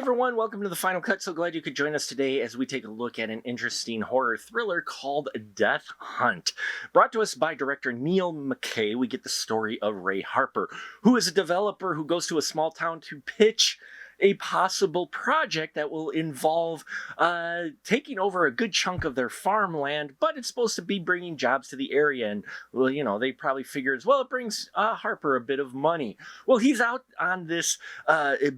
everyone, welcome to the Final Cut. So glad you could join us today as we take a look at an interesting horror thriller called Death Hunt. Brought to us by director Neil McKay, we get the story of Ray Harper, who is a developer who goes to a small town to pitch a possible project that will involve taking over a good chunk of their farmland, but it's supposed to be bringing jobs to the area. And, well, you know, they probably figures, well, it brings Harper a bit of money. Well, he's out on this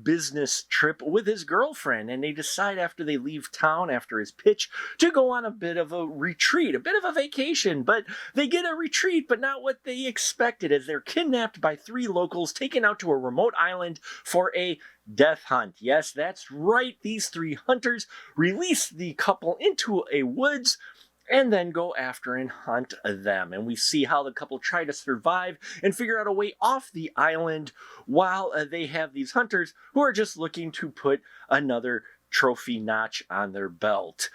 business trip with his girlfriend, and they decide after they leave town, after his pitch, to go on a bit of a retreat, a bit of a vacation. But they get a retreat, but not what they expected, as they're kidnapped by three locals, taken out to a remote island for a death hunt. Yes, that's right. These three hunters release the couple into a woods and then go after and hunt them. And we see how the couple try to survive and figure out a way off the island while they have these hunters who are just looking to put another trophy notch on their belt.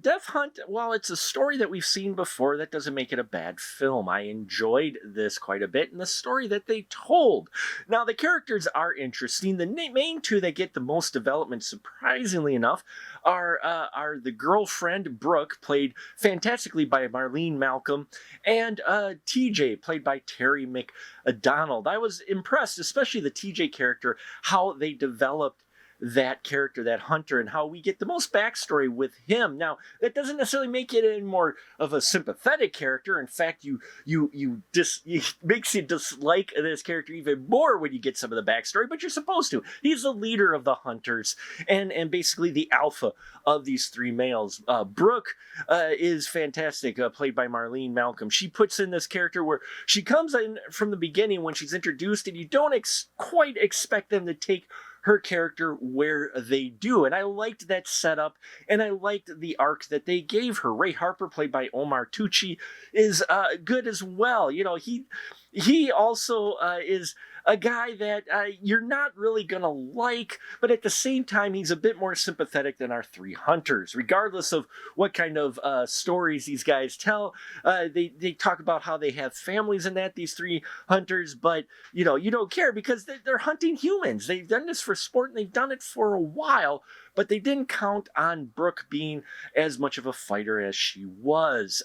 Death Hunt, while it's a story that we've seen before, that doesn't make it a bad film. I enjoyed this quite a bit, and the story that they told. Now, the characters are interesting. The main two that get the most development, surprisingly enough, are the girlfriend, Brooke, played fantastically by Marlene Malcolm, and TJ, played by Terry McDonald. I was impressed, especially the TJ character, how they developed that character, that hunter, and how we get the most backstory with him. Now, that doesn't necessarily make it any more of a sympathetic character. In fact, it makes you dislike this character even more when you get some of the backstory, but you're supposed to. He's the leader of the hunters and basically the alpha of these three males. Brooke is fantastic, played by Marlene Malcolm. She puts in this character where she comes in from the beginning when she's introduced, and you don't quite expect them to take her character where they do. And I liked that setup, and I liked the arc that they gave her. Ray Harper, played by Omar Tucci, is good as well. You know, he also is a guy that you're not really gonna like, but at the same time, he's a bit more sympathetic than our three hunters. Regardless of what kind of stories these guys tell, they talk about how they have families and that, these three hunters, but you know, you don't care because they're hunting humans. They've done this for sport, and they've done it for a while, but they didn't count on Brooke being as much of a fighter as she was.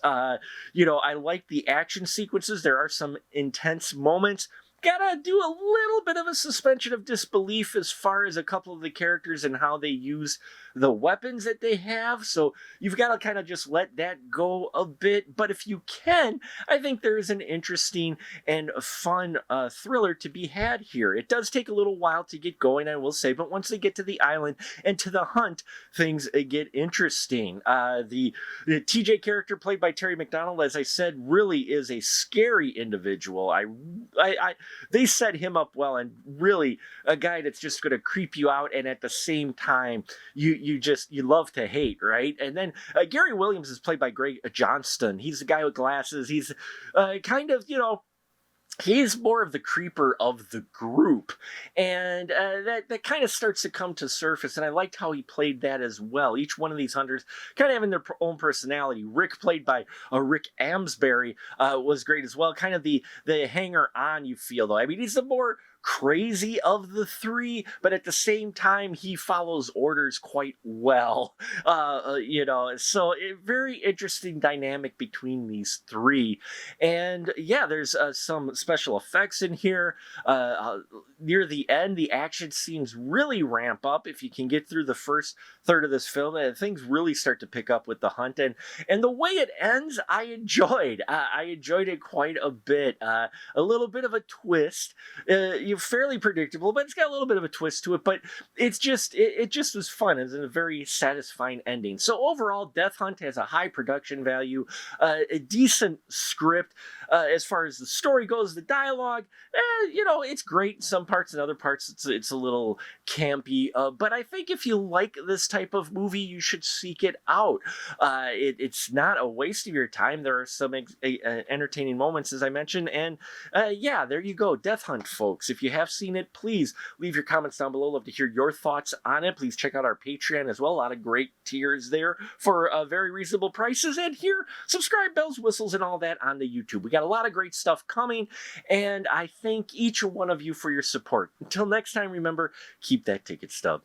You know, I like the action sequences. There are some intense moments. Gotta do a little bit of a suspension of disbelief as far as a couple of the characters and how they use the weapons that they have. So you've got to kind of just let that go a bit. But if you can, I think there is an interesting and fun thriller to be had here. It does take a little while to get going, I will say, but once they get to the island and to the hunt, things get interesting. The TJ character, played by Terry McDonald, as I said, really is a scary individual. They set him up well, and really a guy that's just going to creep you out, and at the same time, you love to hate, right? And then Gary Williams is played by Greg Johnston. He's the guy with glasses. He's kind of, you know, he's more of the creeper of the group, and that kind of starts to come to surface, and I liked how he played that as well. Each one of these hunters kind of having their own personality. Rick, played by Rick Amsbury, was great as well. Kind of the hanger-on, you feel, though. I mean, he's the more crazy of the three, but at the same time, he follows orders quite well. You know, so very interesting dynamic between these three. And yeah, there's some special effects in here. Near the end, the action scenes really ramp up. If you can get through the first third of this film, and things really start to pick up with the hunt. And the way it ends, I enjoyed. I enjoyed it quite a bit. A little bit of a twist. You're fairly predictable, but it's got a little bit of a twist to it. But it's just it just was fun. It's a very satisfying ending. So overall, Death Hunt has a high production value, a decent script. As far as the story goes, the dialogue, you know, it's great in some parts. In other parts, it's a little campy. But I think if you like this type of movie, you should seek it out. It's not a waste of your time. There are some entertaining moments, as I mentioned. And yeah, there you go. Death Hunt, folks. If you have seen it, please leave your comments down below. Love to hear your thoughts on it. Please check out our Patreon as well. A lot of great tiers there for very reasonable prices. And here, subscribe, bells, whistles, and all that on the YouTube. We got a lot of great stuff coming, and I thank each one of you for your support. Until next time, remember, keep that ticket stub.